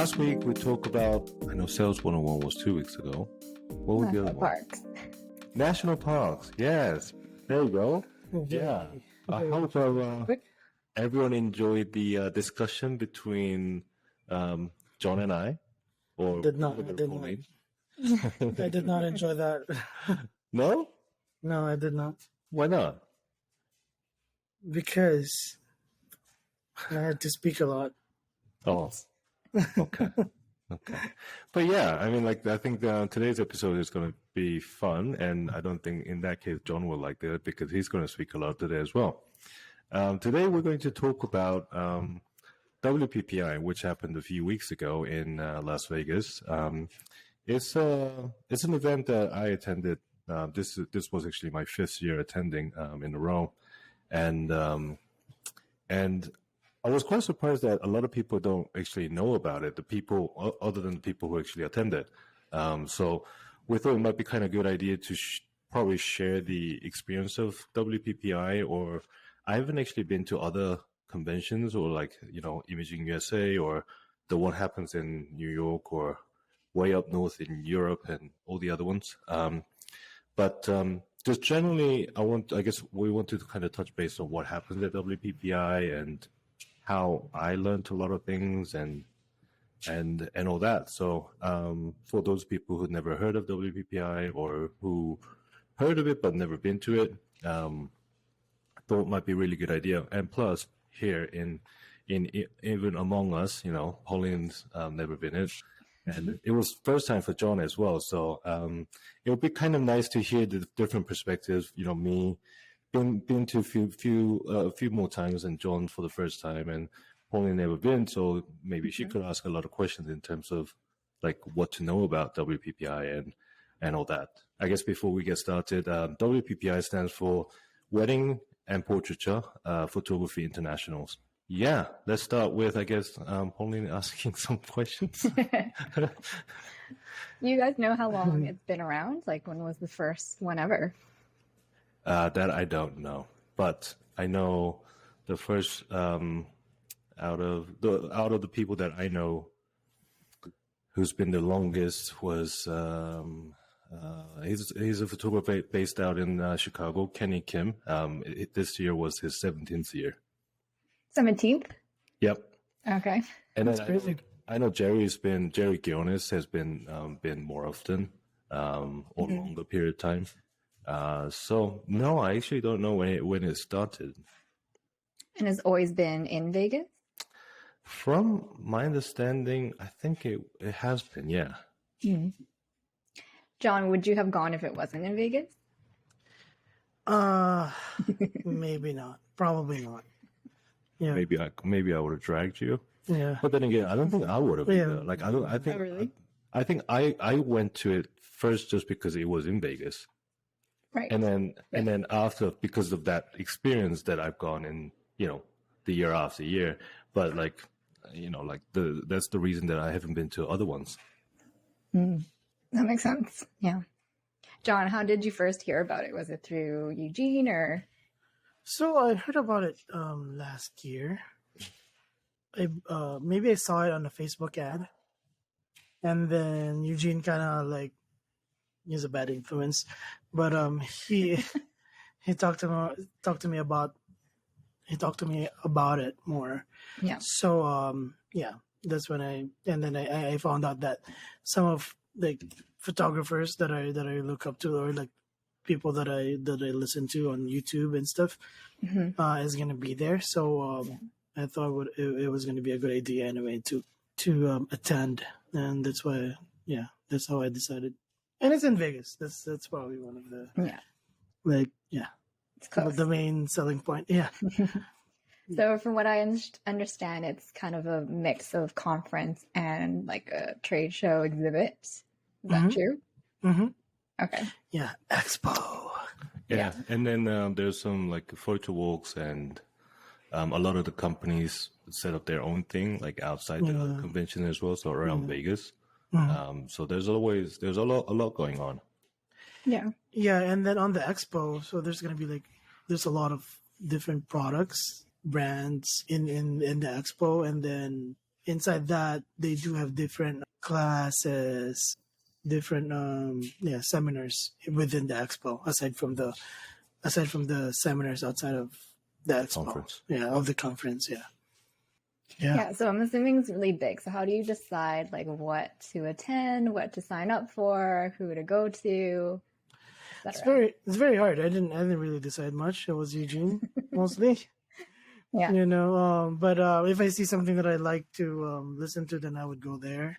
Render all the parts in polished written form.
last week we talked about, I know Sales 101 was 2 weeks ago. What was the other one? Parks. National parks, yes. There you go. Yeah. I hope everyone enjoyed the discussion between John and I. Or I did not. I did not enjoy that. No? No, I did not. Why not? Because I had to speak a lot. Oh, okay. Okay. But yeah, I mean, I think today's episode is going to be fun. And I don't think in that case, John will like it because he's going to speak a lot today as well. Today, we're going to talk about WPPI, which happened a few weeks ago in Las Vegas. It's an event that I attended. This was actually my 5th year attending in a row. And I was quite surprised that a lot of people don't actually know about it, the people, other than the people who actually attended. So we thought it might be kind of a good idea to probably share the experience of WPPI, or I haven't actually been to other conventions or Imaging USA or the one happens in New York or way up north in Europe and all the other ones. But just generally, I guess we want to kind of touch base on what happens at WPPI and how I learned a lot of things and all that. So for those people who never heard of WPPI or who heard of it but never been to it, thought it might be a really good idea. And plus, here in even among us, Pauline's never been it. And it was first time for John as well. So it would be kind of nice to hear the different perspectives. Me been to a few more times than John for the first time, and Pauline never been. So maybe she could ask a lot of questions in terms of what to know about WPPI and all that. I guess before we get started, WPPI stands for Wedding and Portraiture Photography Internationals. Yeah, let's start with, I guess, Pauline asking some questions. You guys know how long it's been around? When was the first one ever? That I don't know, but I know the first out of the people that I know who's been the longest was he's a photographer based out in Chicago, Kenny Kim. This year was his 17th year. 17th? Yep. Okay. And then I know Jerry Guiones has been more often or longer period of time. So no, I actually don't know when it started. And it's always been in Vegas? From my understanding, I think it has been, yeah. Mm. John, would you have gone if it wasn't in Vegas? Maybe not. Probably not. Yeah. Maybe I would have dragged you. Yeah. But then again, I don't think I would have. Yeah. I think. Oh, really? I think I went to it first just because it was in Vegas. Right. And then after, because of that experience that I've gone in, the year after year. But that's the reason that I haven't been to other ones. That makes sense. Yeah. John, how did you first hear about it? Was it through Eugene or? So I heard about it last year. Maybe I saw it on a Facebook ad, and then Eugene kind of he's a bad influence, but he talked to me about it more. Yeah. So that's when I found out that some of photographers that I look up to, or people that I listen to on YouTube and stuff, is gonna be there. So I thought it was gonna be a good idea anyway to attend, and that's why that's how I decided. And it's in Vegas. That's probably one of the it's close. the main selling point. Yeah. So from what I understand, it's kind of a mix of conference and a trade show exhibit. Is that true? Mm-hmm. Okay. Yeah, Expo. Yeah, and then there's some photo walks, and a lot of the companies set up their own thing outside the convention as well, so around Vegas. So there's a lot going on. Yeah. Yeah, and then on the Expo, so there's gonna be there's a lot of different products, brands in the Expo, and then inside that they do have different classes, different seminars within the expo, aside from the seminars outside of the expo. Conference. Yeah, of the conference. Yeah. Yeah, so I'm assuming it's really big. So how do you decide like what to attend, what to sign up for, who to go to? It's very hard. I didn't really decide much. It was Eugene mostly. Yeah. But if I see something that I like to listen to, then I would go there.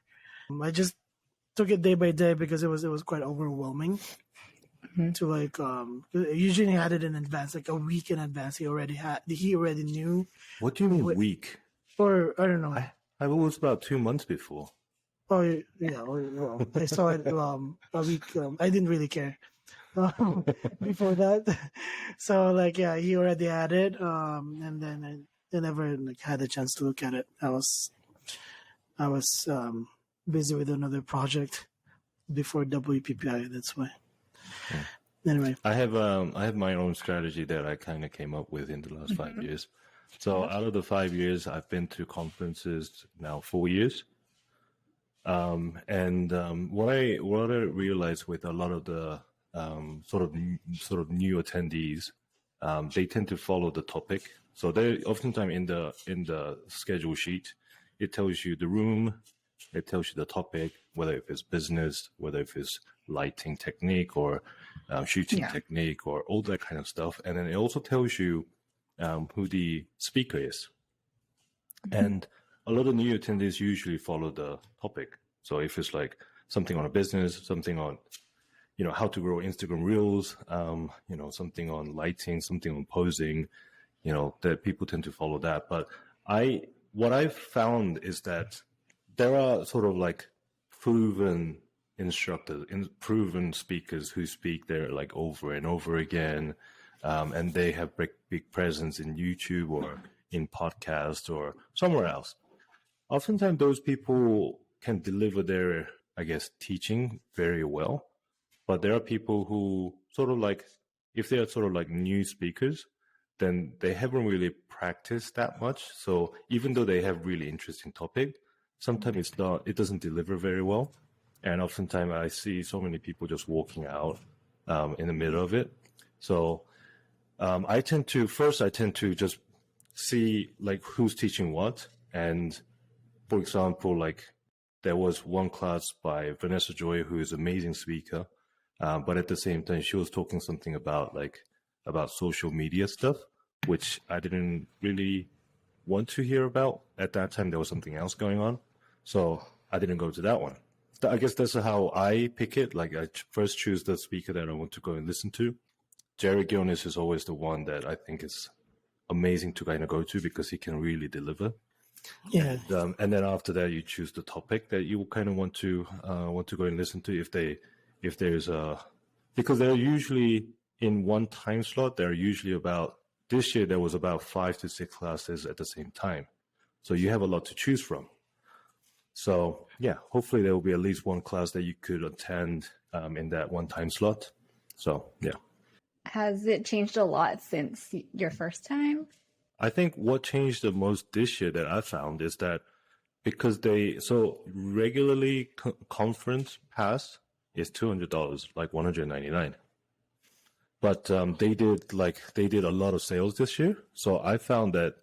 I just took it day by day because it was quite overwhelming. To like Eugene had it in advance, like a week in advance. He already knew. What do you mean week? Or I don't know. I was about 2 months before. Oh yeah. Well, I saw it a week. I didn't really care before that. So like yeah, he already had it. And then I never like had a chance to look at it. I was busy with another project before WPPI. That's why. Anyway, I have my own strategy that I kind of came up with in the last 5 years. So out of the 5 years, I've been to conferences now 4 years. What I realized with a lot of the sort of new attendees, they tend to follow the topic. So they oftentimes in the schedule sheet, it tells you the room, it tells you the topic, whether if it's business, whether if it's lighting technique or shooting technique or all that kind of stuff. And then it also tells you who the speaker is. And a lot of new attendees usually follow the topic. So if it's like something on a business, something on, how to grow Instagram Reels, something on lighting, something on posing, that people tend to follow that. But what I've found is that there are sort of like proven instructors, proven speakers who speak there like over and over again. And they have big presence in YouTube or in podcast or somewhere else. Oftentimes those people can deliver their, I guess, teaching very well. But there are people who sort of like, if they are sort of like new speakers, then they haven't really practiced that much. So even though they have really interesting topic, sometimes it doesn't deliver very well. And oftentimes I see so many people just walking out in the middle of it. So I tend to just see like who's teaching what. And for example, like there was one class by Vanessa Joy, who is an amazing speaker. But at the same time, she was talking something about social media stuff, which I didn't really want to hear about. At that time, there was something else going on. So I didn't go to that one. I guess that's how I pick it. Like I first choose the speaker that I want to go and listen to. Jerry Gilnis is always the one that I think is amazing to kind of go to because he can really deliver. Yeah. And then after that, you choose the topic that you kind of want to go and listen to. If there's because they're usually in one time slot. They're usually this year there was about 5 to 6 classes at the same time, so you have a lot to choose from. So yeah, hopefully there will be at least one class that you could attend in that one time slot. So yeah. Has it changed a lot since your first time? I think what changed the most this year that I found is that because regularly conference pass is $200, like $199. But they did a lot of sales this year. So I found that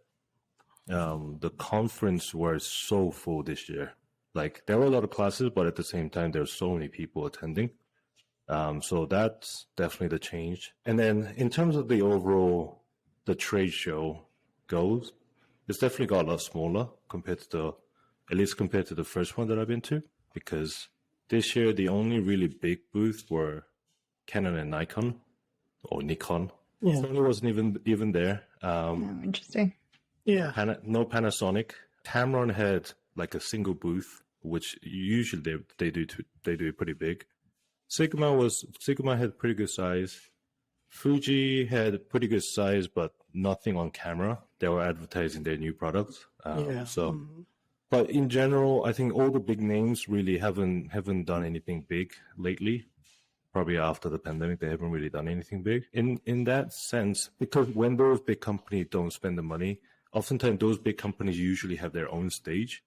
the conference was so full this year. Like there were a lot of classes, but at the same time, there's so many people attending. So that's definitely the change. And then in terms of the trade show goes, it's definitely got a lot smaller compared to the first one that I've been to, because this year the only really big booths were Canon and Nikon or Nikon. Yeah. Sony wasn't even there. Interesting. Yeah. No Panasonic. Tamron had like a single booth, which usually they do pretty big. Sigma had pretty good size. Fuji had pretty good size, but nothing on camera. They were advertising their new products. But in general, I think all the big names really haven't done anything big lately. Probably after the pandemic, they haven't really done anything big. In that sense, because when those big companies don't spend the money, oftentimes those big companies usually have their own stage.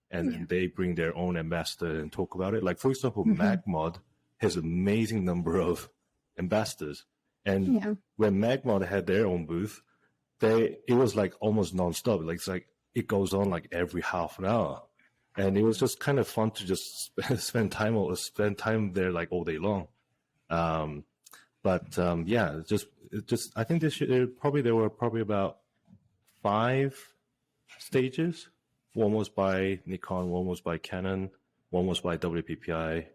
and they bring their own ambassador and talk about it. Like, for example, MagMod has an amazing number of ambassadors. And when MagMod had their own booth, it was like almost nonstop. Like, it's like it goes on like every half an hour. And it was just kind of fun to just spend time there like all day long. Yeah, just I think this year there were probably about 5 stages. One was by Nikon, one was by Canon, one was by WPPI,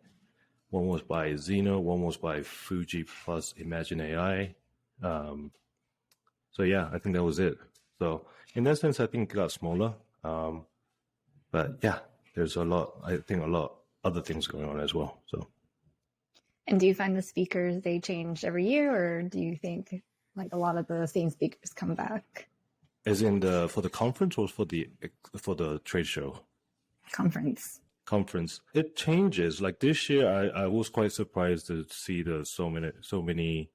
one was by Xeno, one was by Fuji plus Imagine AI. So yeah, I think that was it. So in that sense, I think it got smaller. But yeah, there's a lot other things going on as well. So. And do you find the speakers, they change every year, or do you think like a lot of the same speakers come back? As in for the conference or for the trade show? Conference. It changes. Like this year, I was quite surprised to see so many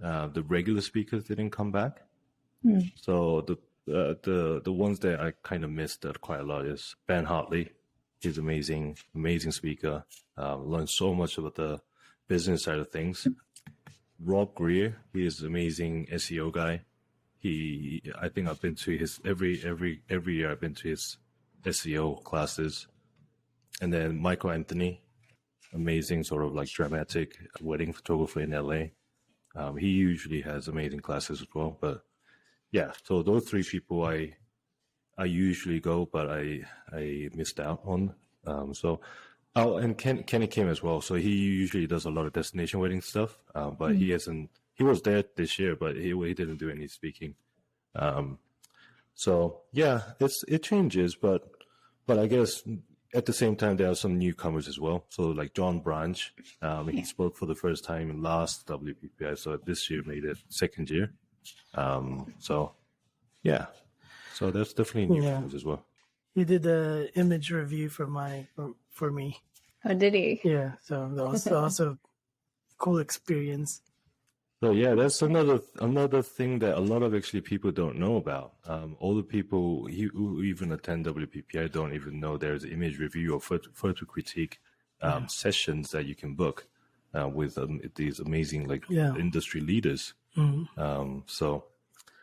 the regular speakers didn't come back. So the ones that I kind of missed quite a lot is Ben Hartley. He's amazing speaker. Learned so much about the business side of things. Rob Greer, he is an amazing SEO guy. I think I've been to his every year. I've been to his SEO classes. And then Michael Anthony, amazing sort of like dramatic wedding photographer in LA. He usually has amazing classes as well. But yeah, so those 3 people I usually go, but I missed out on. And Kenny came as well. So he usually does a lot of destination wedding stuff, but he hasn't. He was there this year, but he didn't do any speaking. So yeah, it changes, but I guess at the same time there are some newcomers as well. So like John Branch, he spoke for the first time in last WPPI, so this year made it 2nd year. So yeah, so that's definitely newcomers as well. He did the image review for me. Oh, did he? Yeah, so that was also a cool experience. So yeah, that's another thing that a lot of actually people don't know about. All the people who even attend WPPI don't even know there's image review or photo critique sessions that you can book with these amazing industry leaders. So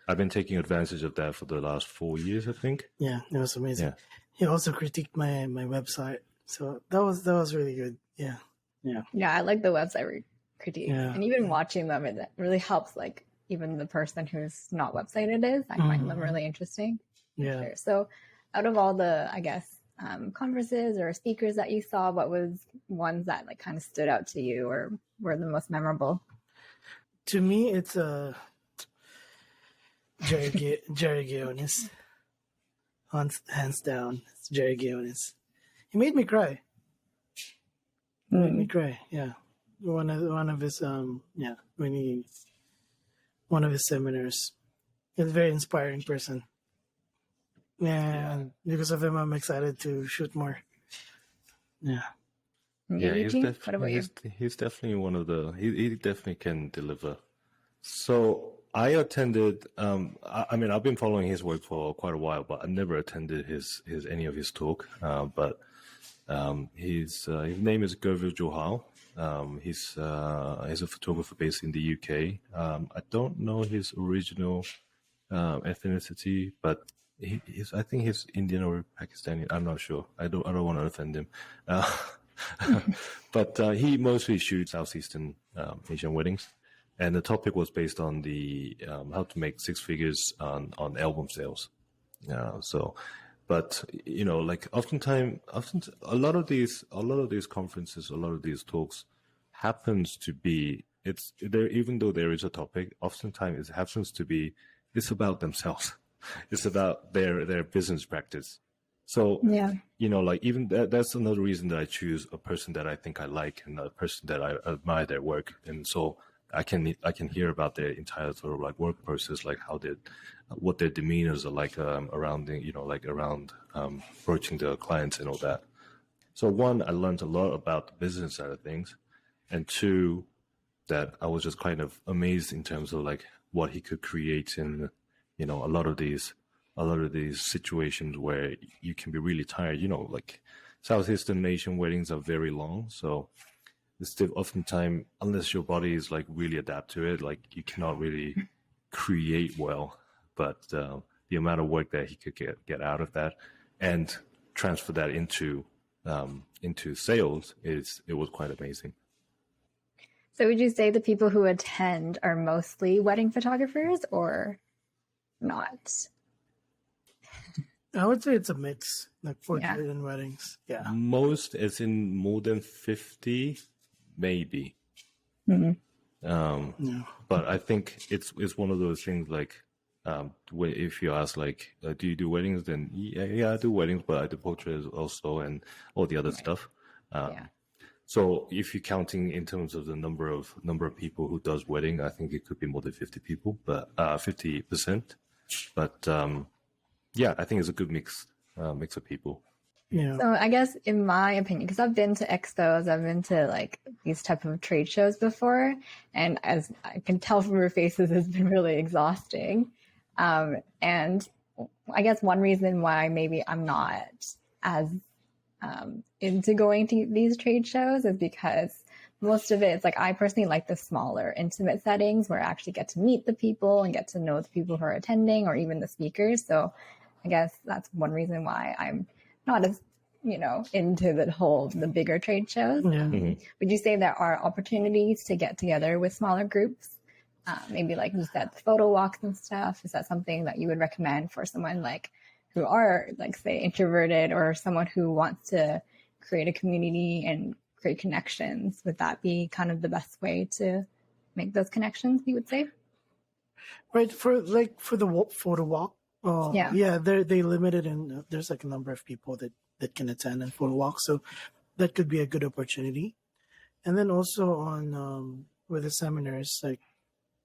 I've been taking advantage of that for the last 4 years, I think. Yeah, it was amazing. Yeah. He also critiqued my website, so that was really good. Yeah. I like the website critique, and even watching them, it really helps. Like even the person who's not websited I find them really interesting. Yeah. Sure. So, out of all the, I guess, conferences or speakers that you saw, what was ones that like kind of stood out to you or were the most memorable? To me, it's Jerry Gionis. Hands down, it's Jerry Gionis. He made me cry. Yeah. One of his one of his seminars. He's a very inspiring person. And because of him, I'm excited to shoot more. Yeah. Yeah, What about you? He's definitely one of the. He definitely can deliver. So I attended. I mean, I've been following his work for quite a while, but I never attended any of his talk. But his name is Gervil Johal. He's a photographer based in the UK. I don't know his original ethnicity, but I think he's Indian or Pakistani. I'm not sure. I don't want to offend him. But he mostly shoots Southeastern Asian weddings, and the topic was based on the how to make 6 figures on album sales. But like often a lot of these conferences, a lot of these talks happens to be it's there, even though there is a topic, oftentimes it happens to be it's about themselves. It's about their business practice. So like even that's another reason that I choose a person that I think I like and a person that I admire their work, and so I can hear about their entire sort of like work process, like what their demeanors are like around approaching the clients and all that. So one, I learned a lot about the business side of things, and two, that I was just kind of amazed in terms of like what he could create in a lot of these a lot of these situations where you can be really tired. Like Southeastern Asian weddings are very long, so it's still oftentimes, unless your body is like really adapt to it, like you cannot really create well. But the amount of work that he could get out of that and transfer that into sales it was quite amazing. So would you say the people who attend are mostly wedding photographers or not? I would say it's a mix, like for Yeah. and weddings. Yeah. Most, as in more than 50, maybe. Mhm. Yeah. But I think it's one of those things like, if you ask like, do you do weddings? Then yeah, I do weddings, but I do portraits also and all the other stuff. Yeah. So if you're counting in terms of the number of people who does wedding, I think it could be more than 50 people, but 50%. But yeah, I think it's a good mix of people. Yeah. So I guess in my opinion, because I've been to expos, I've been to like these type of trade shows before, and as I can tell from your faces, it's been really exhausting. And I guess one reason why maybe I'm not as into going to these trade shows is because most of it is like, I personally like the smaller, intimate settings where I actually get to meet the people and get to know the people who are attending or even the speakers. So I guess that's one reason why I'm not as, into the bigger trade shows. Yeah. Would you say there are opportunities to get together with smaller groups? Maybe like you said, the photo walks and stuff. Is that something that you would recommend for someone like who are like, say, introverted, or someone who wants to create a community and create connections? Would that be kind of the best way to make those connections, you would say? Right. For the photo walk. Yeah. They limited, and there's like a number of people that can attend and photo walk. So that could be a good opportunity. And then also on with the seminars, like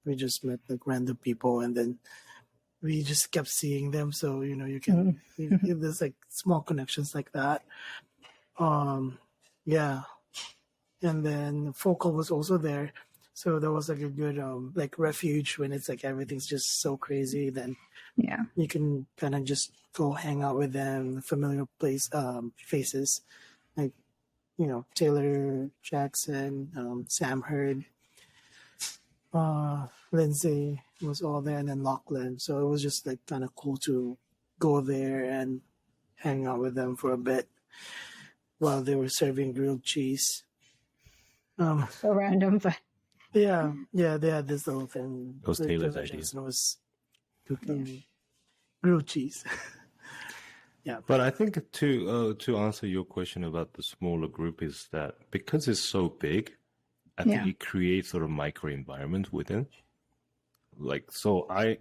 we just met like random people, and then we just kept seeing them. So you can there's like small connections like that. Yeah. And then Focal was also there, so there was like a good like refuge when it's like everything's just so crazy. Then Yeah. you can kind of just go hang out with them, familiar faces, like Taylor Jackson, Sam Hurd, Lindsay was all there, and then Lachlan. So it was just like kind of cool to go there and hang out with them for a bit while they were serving grilled cheese. So random, but Yeah, they had this little thing. It was Taylor's Taylor idea. Jackson was cooking grilled cheese. Yeah. But I think to answer your question about the smaller group is that because it's so big, I think it creates sort of micro environment within. Like, so I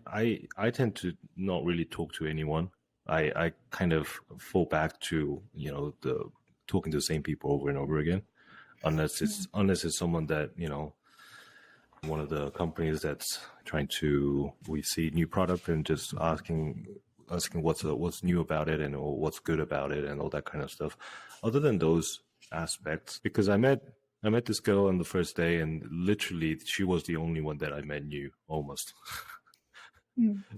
tend to not really talk to anyone. I kind of fall back to the talking to the same people over and over again, unless it's someone that one of the companies that's we see new product and just asking what's new about it or what's good about it and all that kind of stuff. Other than those aspects, because I met this girl on the first day, and literally she was the only one that I met new almost.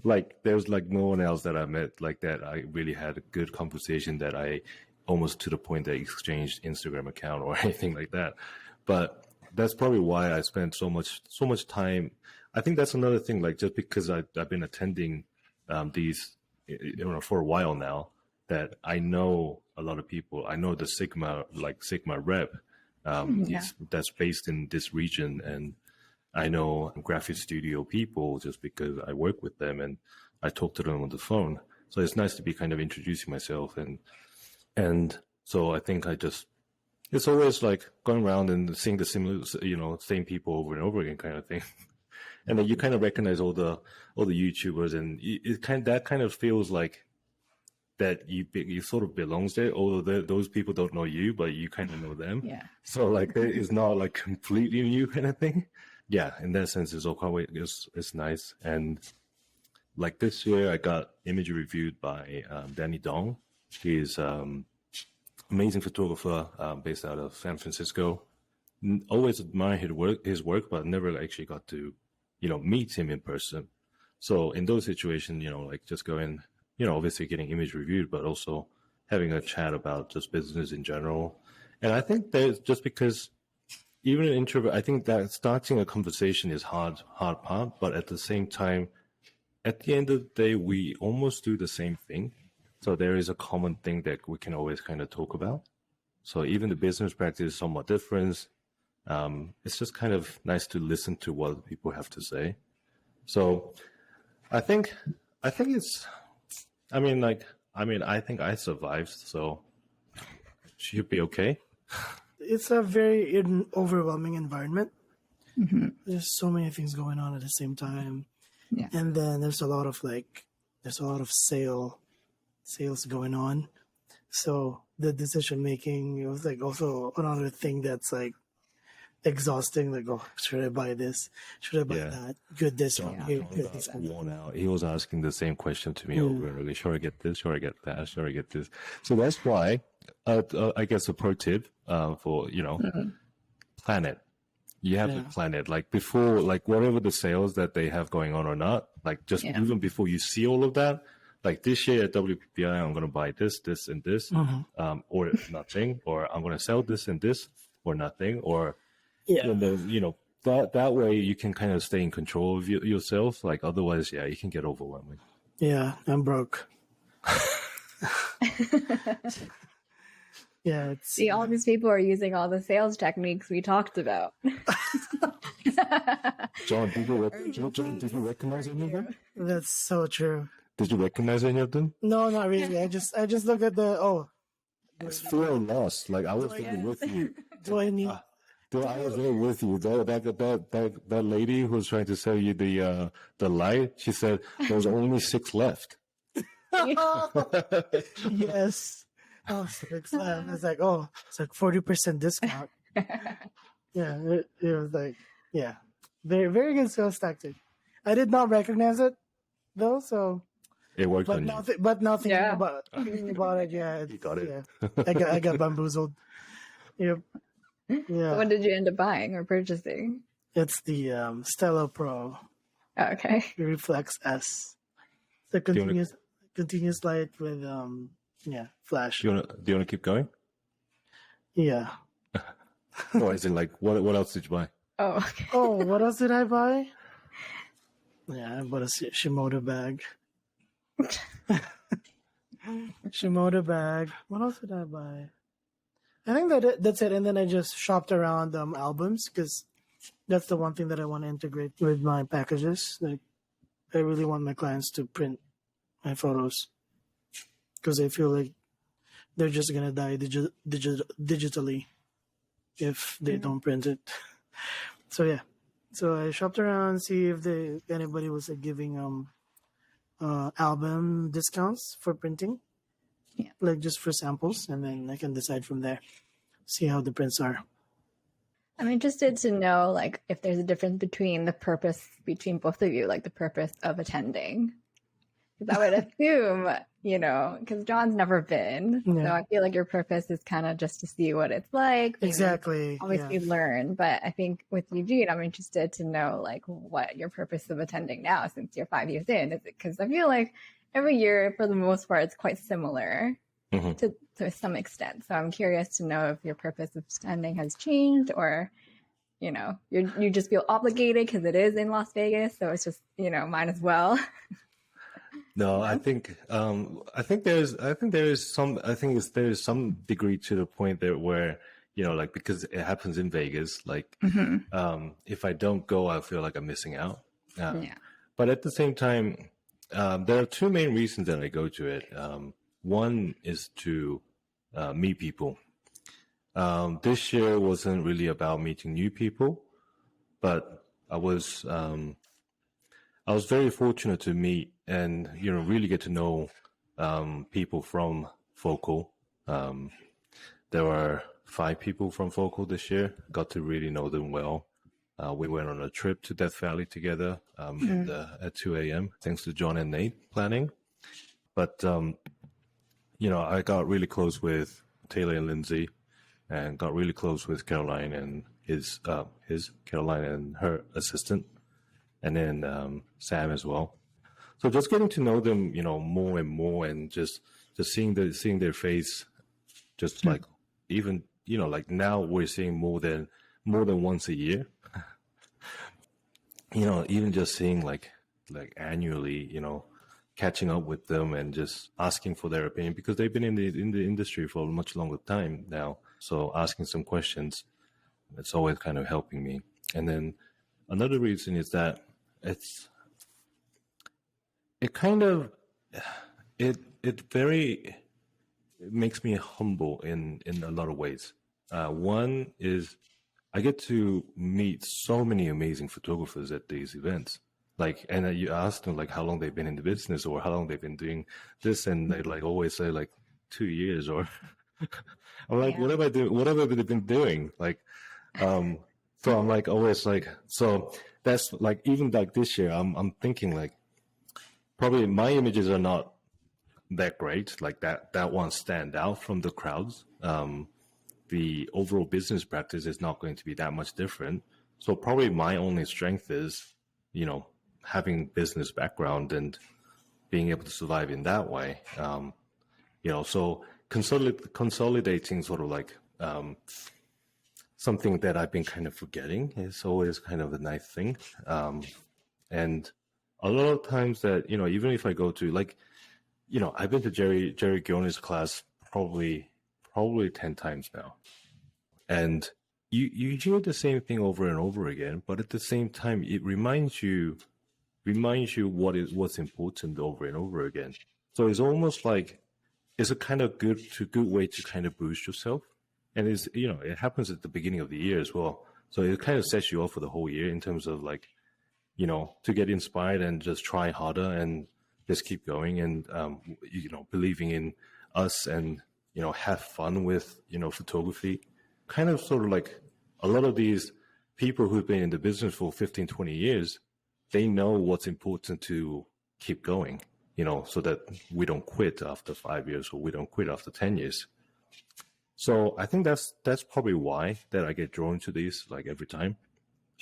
Like there's like no one else that I met like that I really had a good conversation, that I almost to the point that I exchanged Instagram account or anything like that. But that's probably why I spent so much time. I think that's another thing, like just because I've been attending these for a while now, that I know a lot of people. I know the Sigma rep that's based in this region, and I know graphic studio people just because I work with them and I talk to them on the phone. So it's nice to be kind of introducing myself, and so I think it's always like going around and seeing the similar, same people over and over again kind of thing. And then you kind of recognize all the YouTubers, and that kind of feels like that you sort of belongs there, although those people don't know you, but you kind of know them. Yeah. So like it's not like completely new kind of thing. Yeah, in that sense, it's nice. And like this year, I got image reviewed by Danny Dong. He's amazing photographer based out of San Francisco. Always admire his work, but never actually got to meet him in person. So in those situations, like just go in, obviously getting image reviewed, but also having a chat about just business in general. And I think there's just because even an introvert, I think that starting a conversation is hard part, but at the same time, at the end of the day, we almost do the same thing. So there is a common thing that we can always kind of talk about. So even the business practice is somewhat different. It's just kind of nice to listen to what people have to say. So I think it's, I think I survived, so should be okay. It's a very overwhelming environment. There's so many things going on at the same time. Yeah. And then there's a lot of sales going on. So the decision making, it was like also another thing that's like exhausting. Like, oh, should I buy this? Should I buy that? Good this one. Here, good this one. Worn out. He was asking the same question to me over and over. Should I get this? Should I get that? Should I get this? So that's why, I guess a pro tip for, plan it. You have to plan it. Like before, like whatever the sales that they have going on or not, like just even before you see all of that, like this year at WPPI, I'm going to buy this, this, and this, or nothing, or I'm going to sell this and this, or nothing, or, that way you can kind of stay in control of yourself. Like otherwise, you can get overwhelming. Yeah, I'm broke. Yeah, See, all these people are using all the sales techniques we talked about. John, did you recognize any of them? That's so true. Did you recognize any of them? No, not really. I just look at It's fear and loss. Like I was there with you. do I need? I was there with you. That lady who was trying to sell you the light. She said there was only 6 left. Yes. Oh, 6 left. It's like, it's like 40% discount. Yeah, it was like, very, very good sales tactic. I did not recognize it though, so it worked but on nothing, you. But nothing about it. Yeah, You got it. Yeah. I got bamboozled. Yep. Yeah. So what did you end up buying or purchasing? It's the Stella Pro Oh, okay. Reflex S. The continuous light with flash. Do you wanna keep going? Yeah. Or is it like what else did you buy? Oh, okay. Oh, what else did I buy? Yeah, I bought a Shimoda bag. Shimoda bag. What else did I buy? I think that's it. And then I just shopped around albums because that's the one thing that I want to integrate with my packages. Like, I really want my clients to print my photos because I feel like they're just gonna die digitally if they don't print it. So yeah, so I shopped around, see if anybody was giving album discounts for printing, like just for samples, and then I can decide from there, see how the prints are. I'm interested to know, like, if there's a difference between the purpose between both of you, like the purpose of attending. Because I would assume, because John's never been, so I feel like your purpose is kind of just to see what it's like. Exactly. Obviously learn, but I think with Eugene, I'm interested to know, like, what your purpose of attending now, since you're 5 years in. Is it because I feel like every year, for the most part, it's quite similar to some extent. So I'm curious to know if your purpose of attending has changed, or you just feel obligated because it is in Las Vegas, so it's just might as well. No, I think there is some degree to the point there where like, because it happens in Vegas, like if I don't go, I feel like I'm missing out. But at the same time, there are 2 main reasons that I go to it. One is to meet people. This year wasn't really about meeting new people, but I was very fortunate to meet and really get to know people from Focal. There were 5 people from Focal this year. Got to really know them well. We went on a trip to Death Valley together at 2 a.m. thanks to John and Nate planning. But I got really close with Taylor and Lindsay, and got really close with Caroline and Caroline and her assistant, and then Sam as well. So just getting to know them, more and more, and just seeing their face, just like even like now we're seeing more than once a year. Even just seeing like annually, catching up with them and just asking for their opinion, because they've been in the industry for a much longer time now. So asking some questions, it's always kind of helping me. And then another reason is that it makes me humble in a lot of ways. One is I get to meet so many amazing photographers at these events. Like, and you ask them like how long they've been in the business or how long they've been doing this, and they like always say like 2 years, or I'm like, what have I do? What have I been doing? Like, so I'm like always like, so that's like, even like this year, I'm thinking like probably my images are not that great, like that one stand out from the crowds. The overall business practice is not going to be that much different. So probably my only strength is, having business background and being able to survive in that way. So consolidating sort of like something that I've been kind of forgetting is always kind of a nice thing. And a lot of times that, even if I go to like, I've been to Jerry Gion's class probably 10 times now. And you hear the same thing over and over again, but at the same time, it reminds you what's important over and over again. So it's almost like it's a kind of good way to kind of boost yourself. And it happens at the beginning of the year as well. So it kind of sets you off for the whole year in terms of like, to get inspired and just try harder and just keep going and, believing in us and, have fun with, photography. Kind of sort of like a lot of these people who've been in the business for 15, 20 years, they know what's important to keep going, so that we don't quit after 5 years or we don't quit after 10 years. So I think that's probably why that I get drawn to these like every time.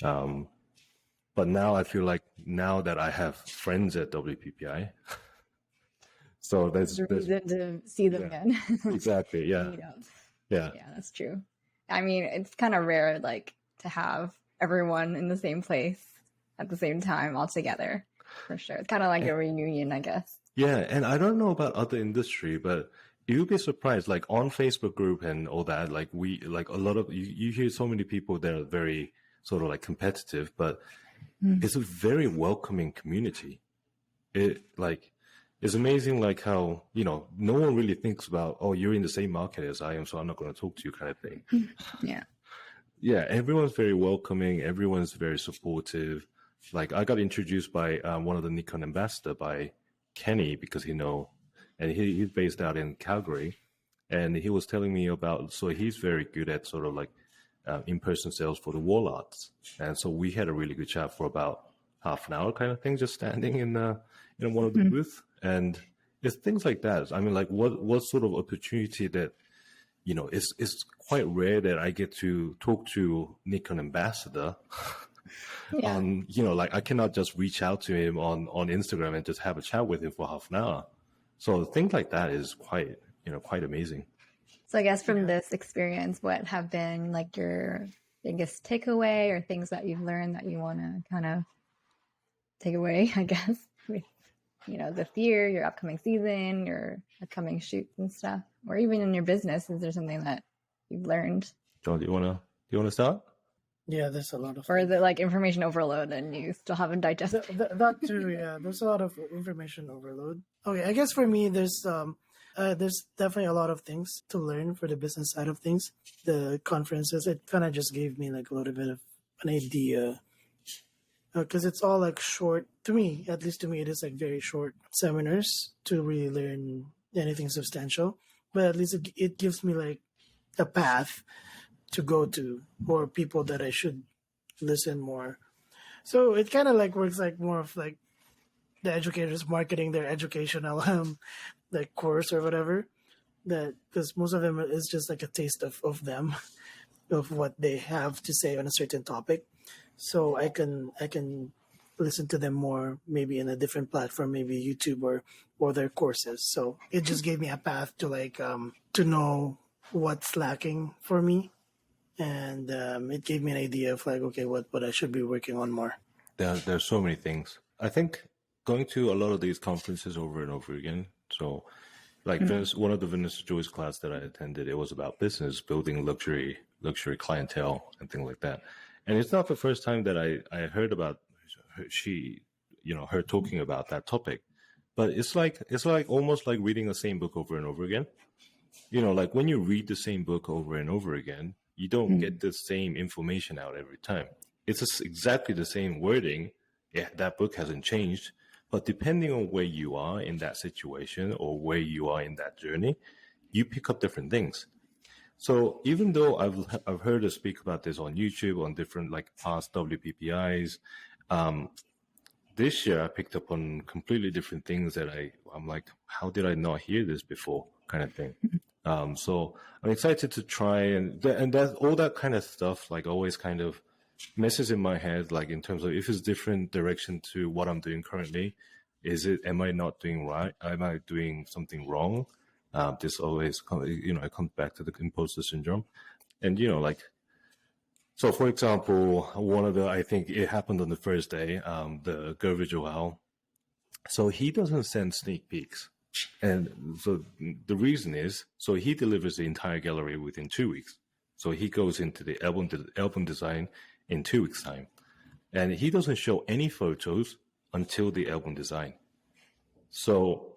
But now I feel like now that I have friends at WPPI, so that's reason to see them again. Exactly. Yeah. Yeah, that's true. I mean, it's kind of rare, like, to have everyone in the same place at the same time all together, for sure. It's kind of like a reunion, I guess. Yeah, and I don't know about other industry, but you'd be surprised, like on Facebook group and all that, like a lot of, you hear so many people that are very sort of like competitive, but it's a very welcoming community. It's amazing, like how, no one really thinks about, oh, you're in the same market as I am, so I'm not going to talk to you kind of thing. Yeah. Yeah, everyone's very welcoming. Everyone's very supportive. Like I got introduced by one of the Nikon ambassador by Kenny, because and he's based out in Calgary, and he was telling me about, so he's very good at sort of like in-person sales for the wall arts. And so we had a really good chat for about half an hour kind of thing, just standing in one of the booths. And it's things like that. I mean, like what sort of opportunity that, it's quite rare that I get to talk to Nikon ambassador. Yeah. Like I cannot just reach out to him on Instagram and just have a chat with him for half an hour. So things like that is quite amazing. So I guess from this experience, what have been like your biggest takeaway or things that you've learned that you want to kind of take away, I guess, with, this year, your upcoming season, your upcoming shoots and stuff, or even in your business? Is there something that you've learned? John, do you want to start? Yeah, there's a lot of. Or is it like information overload and you still haven't digested? That too, yeah. There's a lot of information overload. Okay, I guess for me, there's definitely a lot of things to learn for the business side of things. The conferences, it kind of just gave me like a little bit of an idea, because it's all like short, to me, at least to me, it is like very short seminars to really learn anything substantial. But at least it gives me like a path to go to, or people that I should listen more. So it kind of like works like more of like the educators marketing their educational like course or whatever, that because most of them is just like a taste of them, of what they have to say on a certain topic. So I can listen to them more, maybe in a different platform, maybe YouTube or their courses. So it just gave me a path to to know what's lacking for me, and it gave me an idea of like, okay, what I should be working on more. There's so many things. I think going to a lot of these conferences over and over again. So, like, there's one of the Vanessa Joy's class that I attended. It was about business, building luxury clientele, and things like that. And it's not the first time that I heard about her talking about that topic. But it's like almost like reading the same book over and over again. Like when you read the same book over and over again, you don't get the same information out every time. It's just exactly the same wording. Yeah, that book hasn't changed. But depending on where you are in that situation or where you are in that journey, you pick up different things. So even though I've heard her speak about this on YouTube, on different like past WPPIs, this year I picked up on completely different things that I'm like, how did I not hear this before, kind of thing. So I'm excited to try and that all that kind of stuff like always kind of messes in my head, like in terms of if it's different direction to what I'm doing currently. Am I not doing right? Am I doing something wrong? This always, it comes back to the imposter syndrome. And, so for example, I think it happened on the first day, the Gervais Joao. So he doesn't send sneak peeks. And so the reason is, so he delivers the entire gallery within 2 weeks. So he goes into the album design in 2 weeks' time. And he doesn't show any photos until the album design. So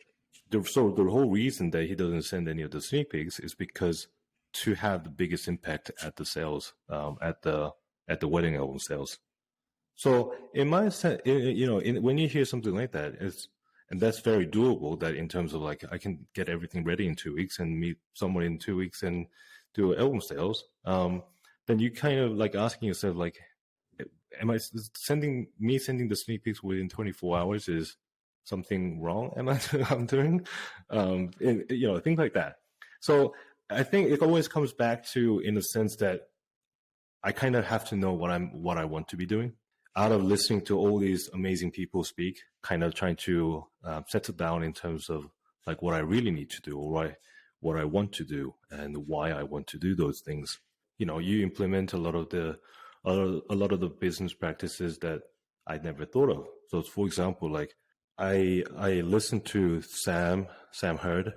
the whole reason that he doesn't send any of the sneak peeks is because to have the biggest impact at the sales, at the wedding album sales. So in my sense, when you hear something like that, and that's very doable, that in terms of like, I can get everything ready in 2 weeks and meet someone in 2 weeks and do album sales. Then you kind of like asking yourself, like, am I sending the sneak peeks within 24 hours is something wrong? I'm doing, things like that. So I think it always comes back to, in the sense that I kind of have to know what I want to be doing. Out of listening to all these amazing people speak, kind of trying to settle down in terms of like what I really need to do, or what I want to do, and why I want to do those things. You implement a lot of the business practices that I never thought of. So, for example, like I listened to Sam Hurd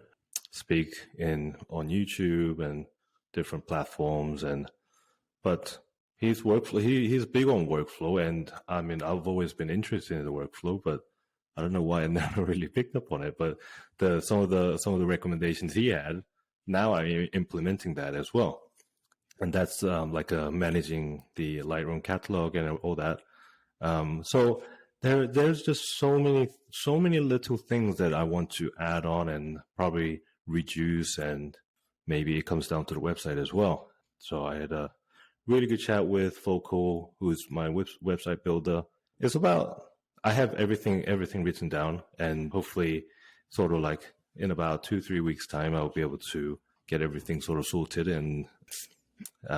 speak on YouTube and different platforms, but his workflow, he's big on workflow, and I mean, I've always been interested in the workflow, but I don't know why I never really picked up on it. But some of the recommendations he had, now I'm implementing that as well, and that's managing the Lightroom catalog and all that. So there's just so many little things that I want to add on and probably reduce, and maybe it comes down to the website as well. So I had a really good chat with Focal, who's my website builder. I have everything written down, and hopefully sort of like in about 2-3 weeks time, I'll be able to get everything sort of sorted and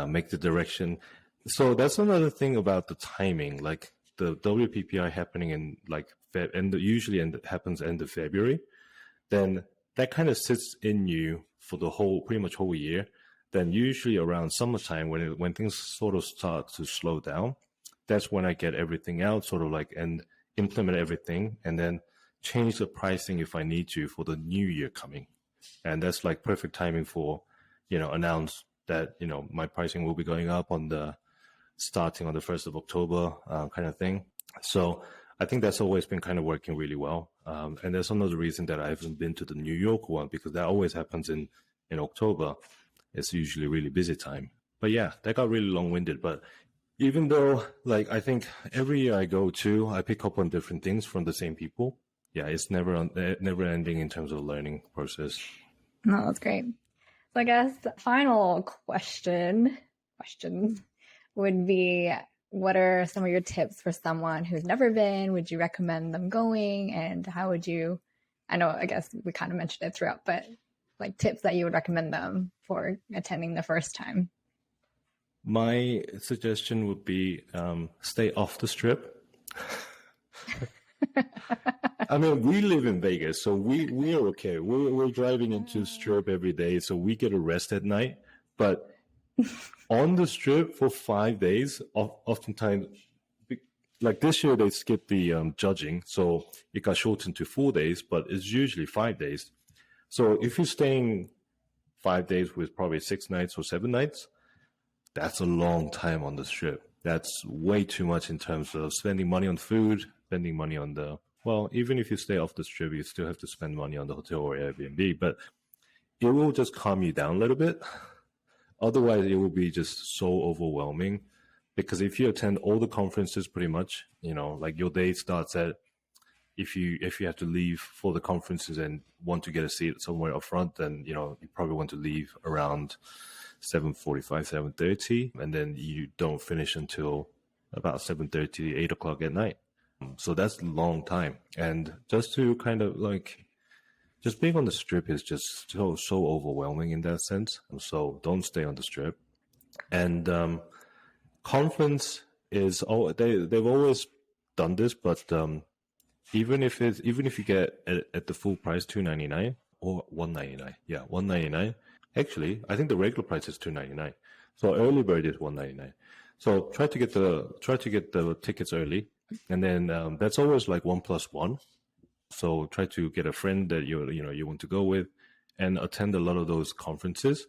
make the direction. So that's another thing about the timing, like the WPPI happening in like usually happens end of February, then that kind of sits in you for the pretty much whole year. Then usually around summertime, when things sort of start to slow down, that's when I get everything out, sort of like, and implement everything, and then change the pricing if I need to for the new year coming. And that's like perfect timing for, announce that, my pricing will be going up starting on the 1st of October, kind of thing. So I think that's always been kind of working really well. And there's another reason that I haven't been to the New York one, because that always happens in October. It's usually really busy time. But yeah, that got really long-winded. But even though, like, I think every year I go to, I pick up on different things from the same people. Yeah, it's never ending in terms of the learning process. No, that's great. So I guess the final questions would be, what are some of your tips for someone who's never been? Would you recommend them going? And how would you, I guess we kind of mentioned it throughout, but like tips that you would recommend them for attending the first time? My suggestion would be stay off the strip. I mean, we live in Vegas, so we are okay. We're driving into Strip every day, so we get a rest at night. But on the Strip for 5 days, oftentimes, like this year they skipped the judging, so it got shortened to 4 days, but it's usually 5 days. So if you're staying 5 days with probably 6 nights or 7 nights, that's a long time on the Strip. That's way too much in terms of spending money on food, spending money on well, even if you stay off the Strip, you still have to spend money on the hotel or Airbnb, but it will just calm you down a little bit. Otherwise, it will be just so overwhelming, because if you attend all the conferences pretty much, like your day starts at, if you have to leave for the conferences and want to get a seat somewhere up front, then, you probably want to leave around 7:45, 7:30, and then you don't finish until about 7:30, 8 o'clock at night. So that's a long time. And just to kind of just being on the Strip is just so overwhelming in that sense. So don't stay on the Strip. And conference is, they've always done this, but even if you get at the full price, $299 or $199, yeah, $199. Actually, I think the regular price is $299. So early bird is $199. So try to get the tickets early, and then that's always like 1+1. So try to get a friend that you want to go with, and attend a lot of those conferences.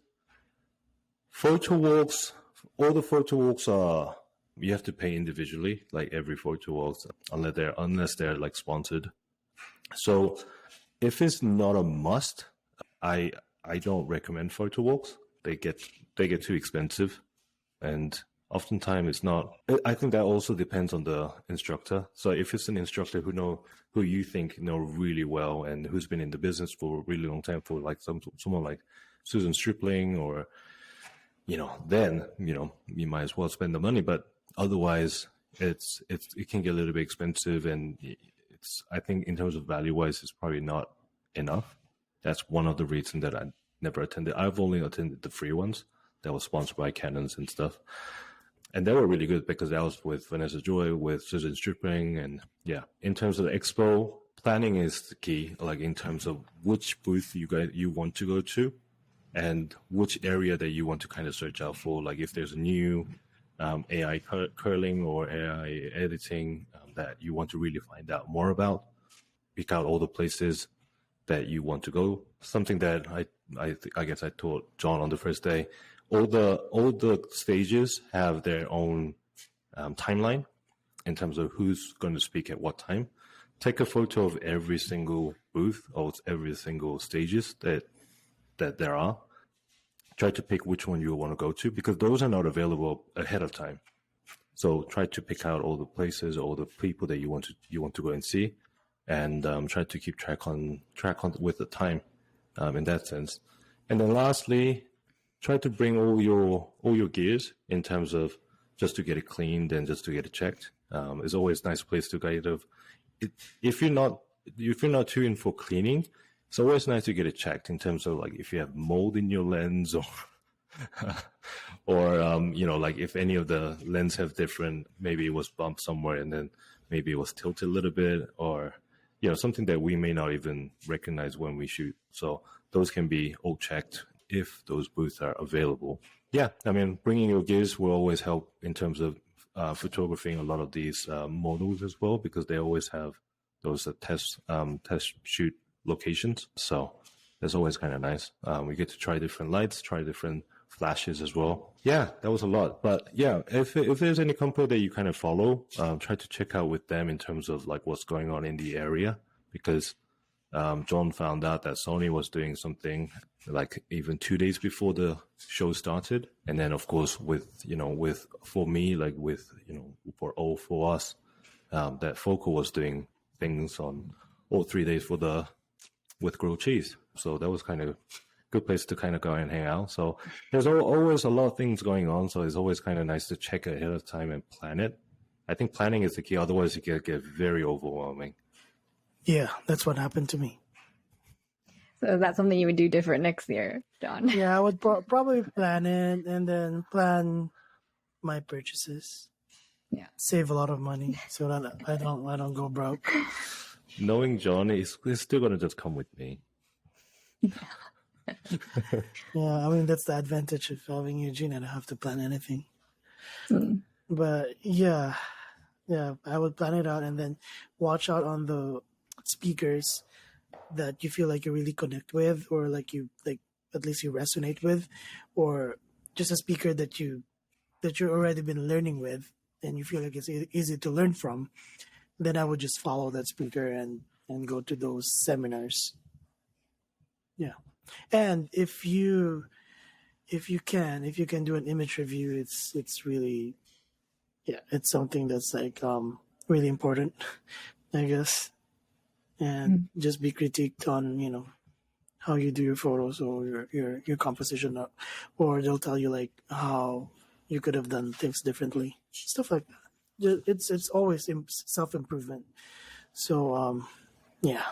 Photo walks, all the photo walks are, you have to pay individually, like every photo walks, unless they're like sponsored. So if it's not a must, I don't recommend photo walks. They get too expensive, and oftentimes it's not. I think that also depends on the instructor. So if it's an instructor who you think know really well and who's been in the business for a really long time, for like someone like Susan Stripling, or then you might as well spend the money. But otherwise, it can get a little bit expensive, and I think in terms of value wise, it's probably not enough. That's one of the reasons that I never attended. I've only attended the free ones that was sponsored by Cannons and stuff. And they were really good, because that was with Vanessa Joy, with Susan Stripling. And yeah, in terms of the expo, planning is the key, like in terms of which booth you want to go to, and which area that you want to kind of search out for. Like if there's a new AI curling or AI editing that you want to really find out more about, pick out all the places that you want to go. Something that I guess I told John on the first day, all the stages have their own timeline in terms of who's going to speak at what time. Take a photo of every single booth or every single stages that there are. Try to pick which one you want to go to, because those are not available ahead of time. So try to pick out all the places, all the people that you want to go and see, and try to keep track on with the time in that sense. And then lastly, try to bring all your gears in terms of just to get it cleaned and just to get it checked. It's always a nice place to kind of, if you're not too in for cleaning, it's always nice to get it checked in terms of like if you have mold in your lens, or like if any of the lens have different, maybe it was bumped somewhere and then maybe it was tilted a little bit, or something that we may not even recognize when we shoot. So those can be all checked if those booths are available. Yeah, I mean, bringing your gears will always help in terms of photographing a lot of these models as well, because they always have those test shoot locations. So that's always kind of nice. We get to try different lights, try different flashes as well. Yeah, that was a lot. But yeah, if there's any company that you kind of follow, try to check out with them in terms of like what's going on in the area, because John found out that Sony was doing something like even 2 days before the show started. And then of course for me, like for us, that Focal was doing things on all 3 days with grilled cheese. So that was kind of a good place to kind of go and hang out. So there's always a lot of things going on. So it's always kind of nice to check ahead of time and plan it. I think planning is the key. Otherwise it can get very overwhelming. Yeah, that's what happened to me. So that's something you would do different next year, John? Yeah, I would probably plan it and then plan my purchases. save a lot of money so that I don't go broke. Knowing John, he's still gonna just come with me. Yeah, I mean that's the advantage of having Eugene. I don't have to plan anything. Mm. But yeah, I would plan it out and then watch out on the speakers that you feel like you really connect with, or like you like at least you resonate with, or just a speaker that you're already been learning with and you feel like it's easy to learn from. Then I would just follow that speaker and go to those seminars. Yeah, and if you can do an image review, it's really, yeah, it's something that's like really important, I guess. And just be critiqued on how you do your photos or your composition, or they'll tell you like how you could have done things differently, stuff like that. It's always self improvement. So yeah.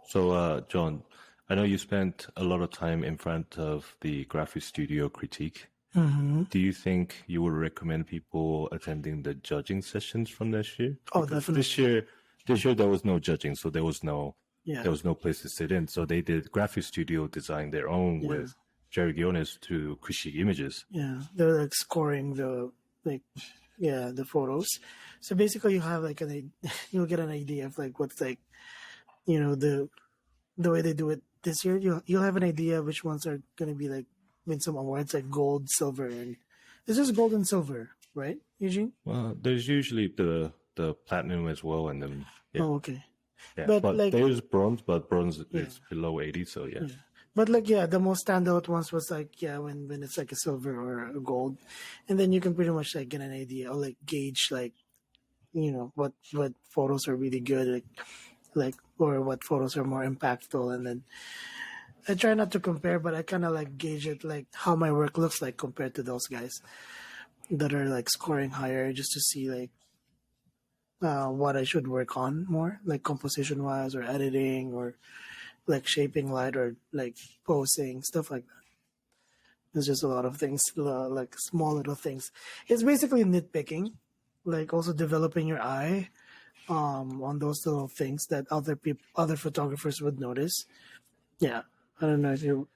So, John, I know you spent a lot of time in front of the graphic studio critique. Mm-hmm. Do you think you would recommend people attending the judging sessions from this year? Oh, Because definitely. this year there was no judging, so there was no Yeah. place to sit in. So they did graphic studio design their own Yeah. with Jerry Gionis to critique images. Yeah, they're like scoring the photos. So basically, you have like you'll get an idea of like what's like, the way they do it this year. You'll have an idea which ones are gonna be like win some awards, like gold, silver, and it's just gold and silver, right, Eugene? Well, there's usually the platinum as well, and then Oh, okay. yeah, But but like, there's bronze, but bronze Yeah. is below 80, so yeah. But like, the most standout ones was like, when it's like a silver or a gold, and then you can pretty much like get an idea or like gauge like, what photos are really good, like or what photos are more impactful, and then I try not to compare, but I kind of like gauge it like how my work looks like compared to those guys that are like scoring higher, just to see like what I should work on more, like composition wise or editing or like shaping light or like posing, stuff like that. There's just a lot of things, like small little things. It's basically nitpicking, like also developing your eye on those little things that other photographers would notice. Yeah, I don't know if you.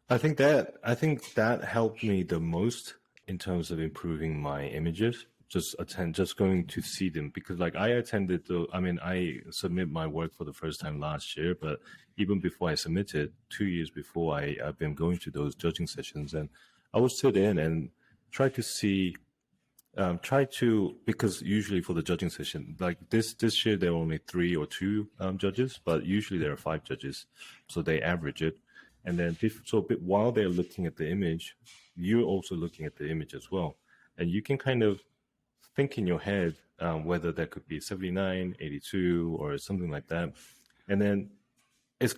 I think that helped me the most in terms of improving my images. Just going to see them, because like I submit my work for the first time last year, but even before I submitted, 2 years before, I've been going to those judging sessions, and I would sit in and try to see, because usually for the judging session, like this year there were only 3 or 2 judges, but usually there are 5 judges, so they average it. And then while they're looking at the image, you're also looking at the image as well, and you can kind of think in your head whether that could be 79, 82, or something like that. And then it's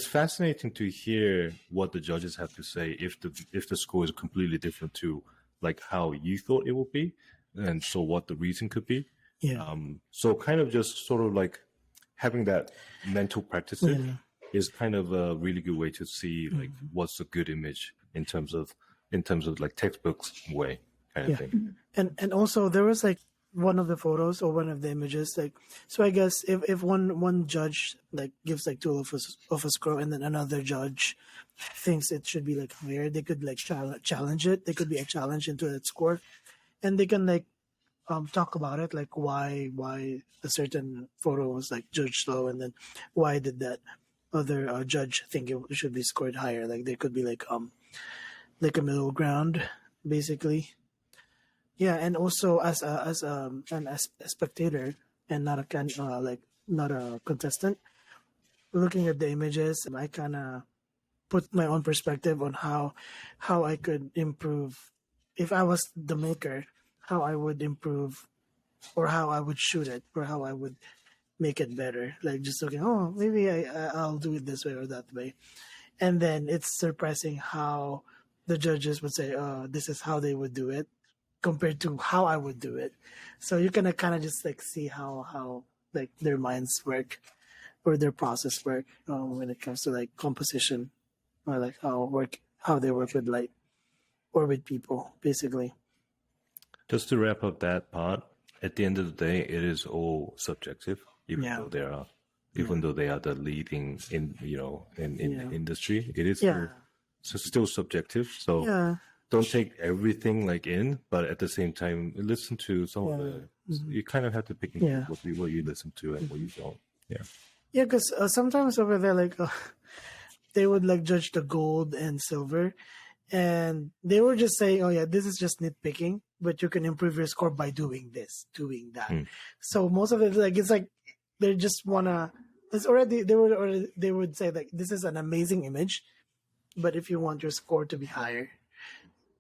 fascinating to hear what the judges have to say if the score is completely different to like how you thought it would be, and so what the reason could be. Yeah. So kind of just sort of like having that mental practice is kind of a really good way to see like what's a good image in terms of like textbooks way kind of thing. And also there was like one of the photos or one of the images, like, so I guess if one judge like gives like 2 of a score, and then another judge thinks it should be like higher, they could like challenge it. They could be a challenge into that score, and they can like talk about it, like why a certain photo was like judged low, and then why did that other judge think it should be scored higher. Like there could be like a middle ground, basically. Yeah, and also as a spectator and not not a contestant, looking at the images, I kind of put my own perspective on how I could improve if I was the maker, how I would improve, or how I would shoot it, or how I would make it better. Like just looking, oh, maybe I'll do it this way or that way, and then it's surprising how the judges would say, oh, this is how they would do it compared to how I would do it. So you can kind of just like see how like their minds work or their process work when it comes to like composition, or like how they work with light or with people, basically. just to wrap up that part, at the end of the day, it is all subjective, even though they are the leading in the industry. It is still subjective. So don't take everything like in, but at the same time, listen to some of the. You kind of have to pick and choose what you listen to and what you don't. Yeah, because sometimes over there, like they would like judge the gold and silver, and they were just saying, "Oh yeah, this is just nitpicking, but you can improve your score by doing this, doing that." So most of it, like it's like they just wanna. It's already they would say like this is an amazing image, but if you want your score to be higher,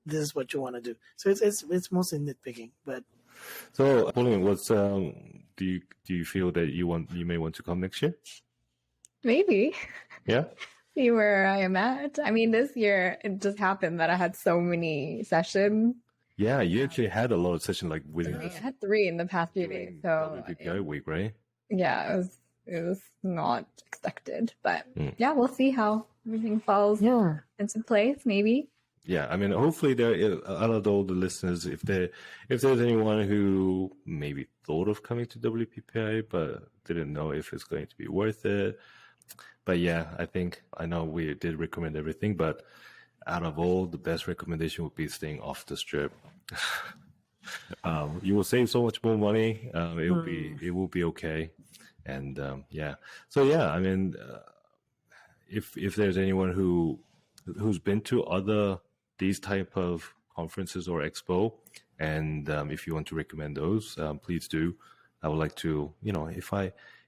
this is what you want to do. So it's mostly nitpicking, but. So, Pauline, what's do you feel that you may want to come next year? Maybe. Yeah. See where I am at. I mean, this year it just happened that I had so many sessions. Yeah, you actually had a lot of sessions like within. I had 3 in the past few days. So WPPI week, right? Yeah, it was not expected, but yeah, we'll see how everything falls into place. Maybe. Yeah, I mean, hopefully, out of all the listeners, if there's anyone who maybe thought of coming to WPPI but didn't know if it's going to be worth it, but yeah, I know we did recommend everything, but out of all, the best recommendation would be staying off the strip. You will save so much more money. It will be okay, and So yeah, I mean, if there's anyone who's been to these type of conferences or expo, and if you want to recommend those, please do. I would like to,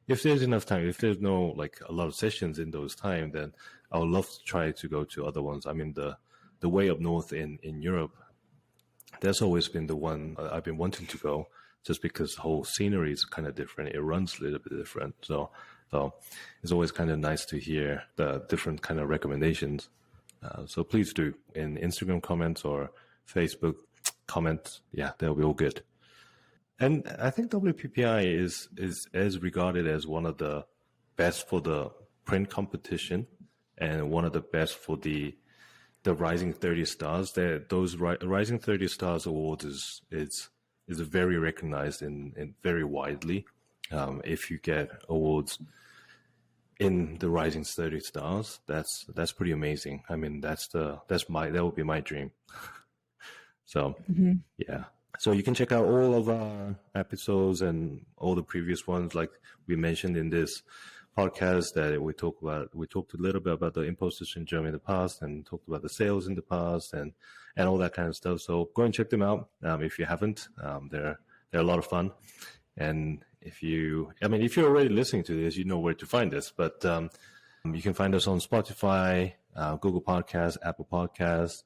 if there's enough time, if there's no like a lot of sessions in those time, then I would love to try to go to other ones. I mean, the way up north in Europe, that's always been the one I've been wanting to go, just because the whole scenery is kind of different. It runs a little bit different, so it's always kind of nice to hear the different kind of recommendations. So please do in Instagram comments or Facebook comments. Yeah, they'll be all good. And I think WPPI is as regarded as one of the best for the print competition and one of the best for the Rising 30 Stars. Those Rising 30 Stars awards is very recognized and very widely. If you get awards in the Rising 30 Stars, that's pretty amazing. I mean, that would be my dream. So yeah. So you can check out all of our episodes and all the previous ones, like we mentioned in this podcast that we talked a little bit about the imposter syndrome in the past and talked about the sales in the past and all that kind of stuff. So go and check them out if you haven't. They're a lot of fun. And if you're already listening to this, you know where to find us. But you can find us on Spotify, Google Podcasts, Apple Podcasts.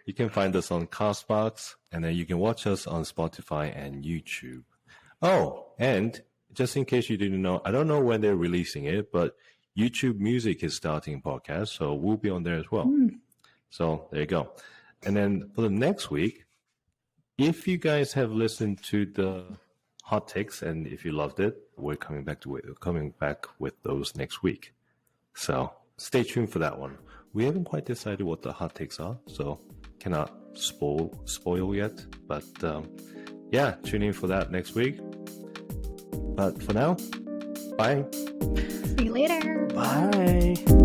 You can find us on Castbox, and then you can watch us on Spotify and YouTube. Oh, and just in case you didn't know, I don't know when they're releasing it, but YouTube Music is starting podcast, so we'll be on there as well. So there you go. And then for the next week, if you guys have listened to the hot takes and if you loved it, we're coming back with those next week. So stay tuned for that one. We haven't quite decided what the hot takes are, so cannot spoil yet. But yeah, tune in for that next week. But for now, bye. See you later. Bye.